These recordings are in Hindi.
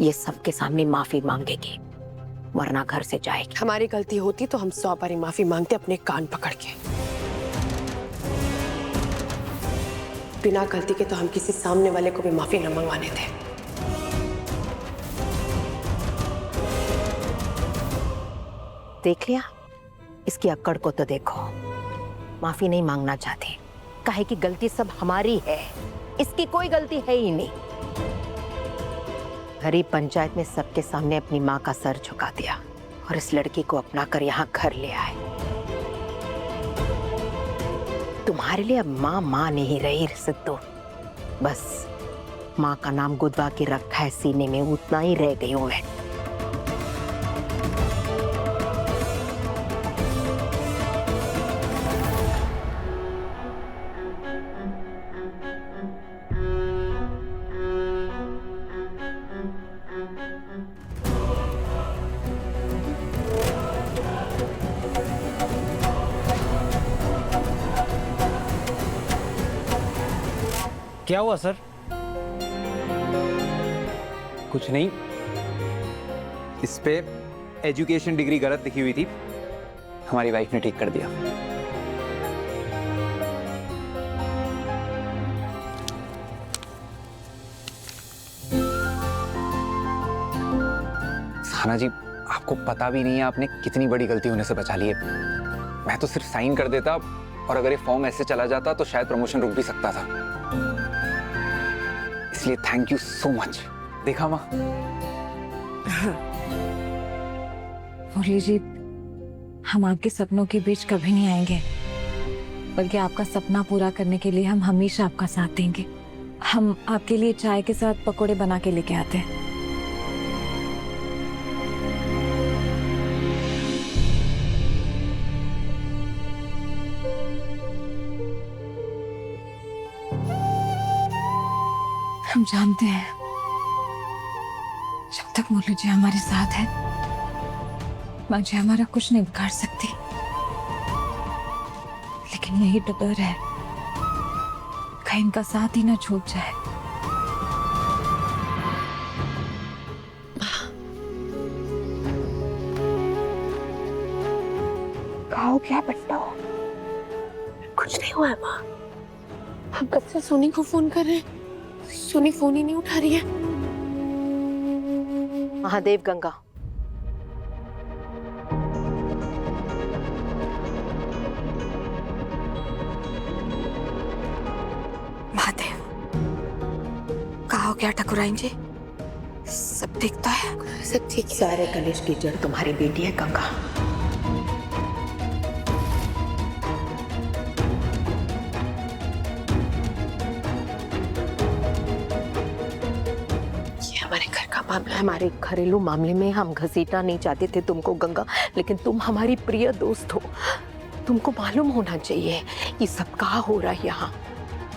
ये सबके सामने माफी मांगेगी, वरना घर से जाएगी। हमारी गलती होती तो हम 100 बारी माफी मांगते अपने कान पकड़ के। बिना गलती के तो हम किसी सामने वाले को भी माफी न मंगवाने थे। देख लिया, इसकी अक्कड़ को तो देखो। माफी नहीं मांगना चाहती, काहे कि गलती सब हमारी है, इसकी कोई गलती है ही नहीं। हरी पंचायत में सबके सामने अपनी माँ का सर झुका दिया और इस लड़की को अपना कर यहाँ घर ले आए। तुम्हारे लिए अब माँ माँ नहीं रही सिद्धू, बस माँ का नाम गुदवा के रखा है सीने में, उतना ही रह गई हूँ मैं। क्या हुआ सर? कुछ नहीं, इस पे एजुकेशन डिग्री गलत लिखी हुई थी, हमारी वाइफ ने ठीक कर दिया। साना जी, आपको पता भी नहीं है आपने कितनी बड़ी गलती होने से बचा ली है। मैं तो सिर्फ साइन कर देता और अगर ये फॉर्म ऐसे चला जाता तो शायद प्रमोशन रुक भी सकता था। इसलिए थैंक यू सो मच। देखा माँ? मुरली जी, हम आपके सपनों के बीच कभी नहीं आएंगे, बल्कि आपका सपना पूरा करने के लिए हम हमेशा आपका साथ देंगे। हम आपके लिए चाय के साथ पकोड़े बना के लेके आते हैं। हम जानते हैं जब तक मुरली जी हमारे साथ है, माँ जी हमारा कुछ नहीं बिगाड़ सकती, लेकिन यही तो डर है कहीं इनका साथ ही ना छूट जाए। कहो क्या बेटा? कुछ नहीं हुआ है माँ। हम कब से सोनी को फोन कर रहे हैं, सोनी फोन ही नहीं उठा रही है। महादेव गंगा, महादेव, कहा हो क्या ठकुराइन जी? सब ठीक तो है? सब ठीक है। सारे कलेश की जड़ तुम्हारी बेटी है गंगा। हमारे घर का मामला है। हमारे घरेलू मामले में हम घसीटना नहीं चाहते थे तुमको गंगा, लेकिन तुम हमारी प्रिय दोस्त हो, तुमको मालूम होना चाहिए ये सब कहाँ हो रहा है यहाँ।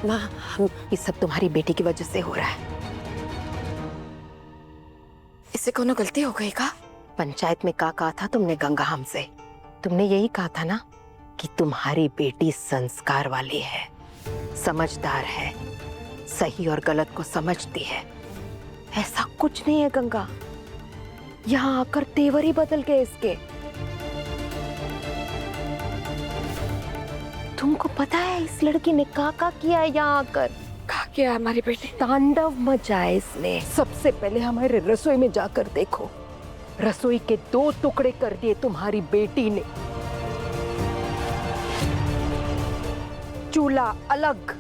माँ, ये सब तुम्हारी बेटी की वजह से हो रहा है। इससे कोनो गलती हो गई का? पंचायत में क्या कहा था तुमने गंगा हमसे? तुमने यही कहा था ना कि तुम्हारी बेटी संस्कार वाली है, समझदार है, सही और गलत को समझती है। ऐसा कुछ नहीं है गंगा, यहाँ आकर तेवर ही बदल गए इसके। तुमको पता है इस लड़की ने क्या किया है यहाँ आकर? कहा किया हमारी बेटी? तांडव मचाया इसने। सबसे पहले हमारे रसोई में जाकर देखो, रसोई के 2 टुकड़े कर दिए तुम्हारी बेटी ने। चूल्हा अलग,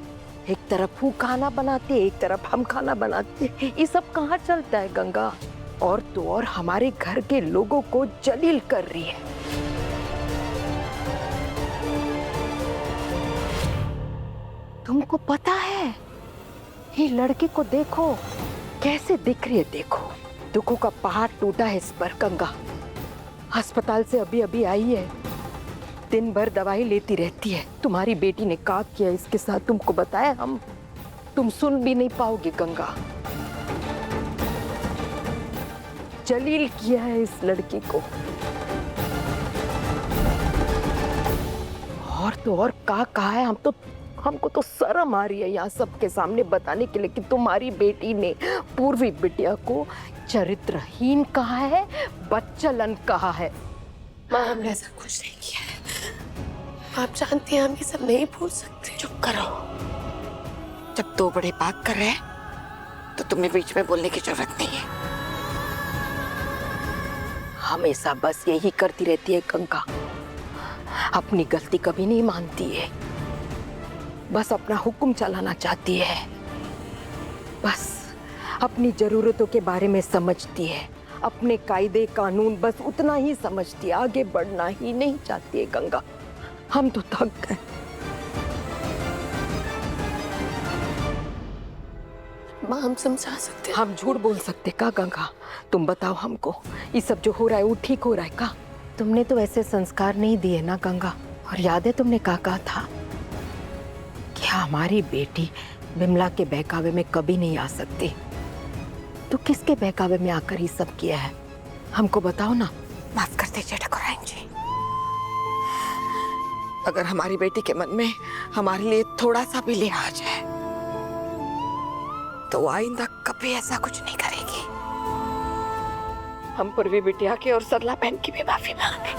एक तरफ वो खाना बनाते, एक तरफ हम खाना बनाते। ये सब कहाँ चलता है गंगा? और तो और हमारे घर के लोगों को जलील कर रही है। तुमको पता है ये लड़की को देखो कैसे दिख रही है, देखो दुखों का पहाड़ टूटा है इस पर गंगा। अस्पताल से अभी अभी आई है, दिन भर दवाई लेती रहती है। तुम्हारी बेटी ने क्या किया इसके साथ तुमको बताया हम? तुम सुन भी नहीं पाओगे गंगा। जलील किया है इस लड़की को। और तो और क्या कहा है, हमको तो शर्म आ रही है यहाँ सबके सामने बताने के लिए कि तुम्हारी बेटी ने पूर्वी बिटिया को चरित्रहीन कहा है, बच्चलन कहा है। माँ हमने ऐसा कुछ नहीं किया है। आप जानती हैं हम ये सब नहीं भूल सकते। चुप करो। जब दो बड़े बात कर रहे हैं तो तुम्हें बीच में बोलने की जरूरत नहीं है। हमेशा बस यही करती रहती है गंगा, अपनी गलती कभी नहीं मानती है, बस अपना हुक्म चलाना चाहती है, बस अपनी जरूरतों के बारे में समझती है, अपने कायदे कानून बस उतना ही समझती है, आगे बढ़ना ही नहीं चाहती है गंगा। हम तो थक गए। माँ हम समझा सकते हैं। हम झूठ बोल सकते का गंगा? तुम बताओ हमको, ये सब जो हो रहा है वो ठीक हो रहा है का? तुमने तो ऐसे संस्कार नहीं दिए ना गंगा। और याद है तुमने कहा था कि हमारी बेटी विमला के बहकावे में कभी नहीं आ सकती। तो किसके बहकावे में आकर ये सब किया है? हमको बताओ ना। माफ कर दीजिए ठाकुराइन जी, अगर हमारी बेटी के मन में हमारे लिए थोड़ा सा भी लिहाज है तो आइंदा कभी ऐसा कुछ नहीं करेगी। हम पूर्वी बिटिया के और सरला बहन की भी माफी मांगे।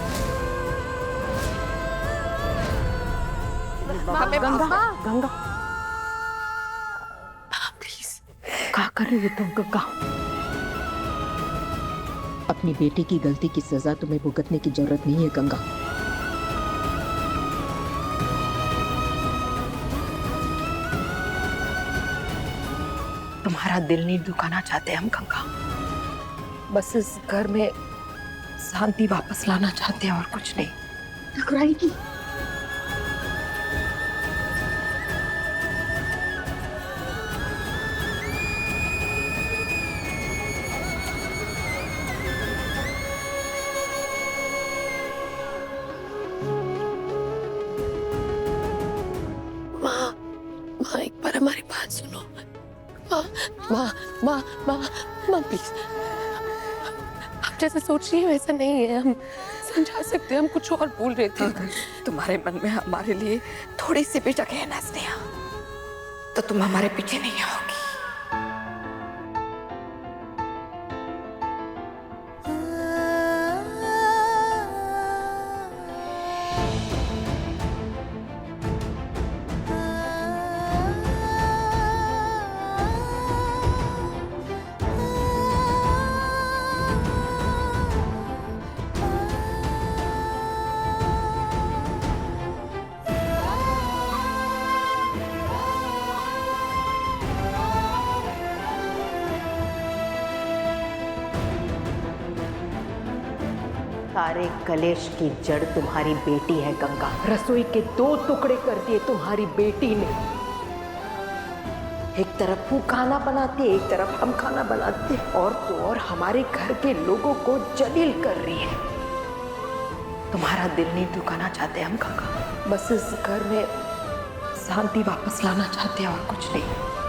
गंगा, गंगा प्लीज। क्या कर रही हो तुम गंगा? अपनी बेटी की गलती की सजा तुम्हें भुगतने की जरूरत नहीं है गंगा। तुम्हारा दिल नहीं दुखाना चाहते हम गंगा, बस इस घर में शांति वापस लाना चाहते हैं और कुछ नहीं। ठाकुराइन जी माँ, माँ एक बार हमारी बात सुनो। माँ माँ माँ माँ माँ प्लीज, आप जैसे सोच रही हैं वैसा नहीं है। हम समझा सकते हैं, हम कुछ और बोल रहे थे। अगर तुम्हारे मन में हमारे लिए थोड़ी सी भी जगह है ना स्नेहा, तो तुम हमारे पीछे नहीं आओगी। सारे कलेश की जड़ तुम्हारी बेटी है गंगा। रसोई के दो टुकड़े कर दिए तुम्हारी बेटी ने। एक तरफ वो खाना बनाती है, एक तरफ हम खाना बनाते हैं, और तो और हमारे घर के लोगों को जलील कर रही है। तुम्हारा दिल नहीं दुखाना चाहते हम गंगा, बस इस घर में शांति वापस लाना चाहते हैं और कुछ नहीं।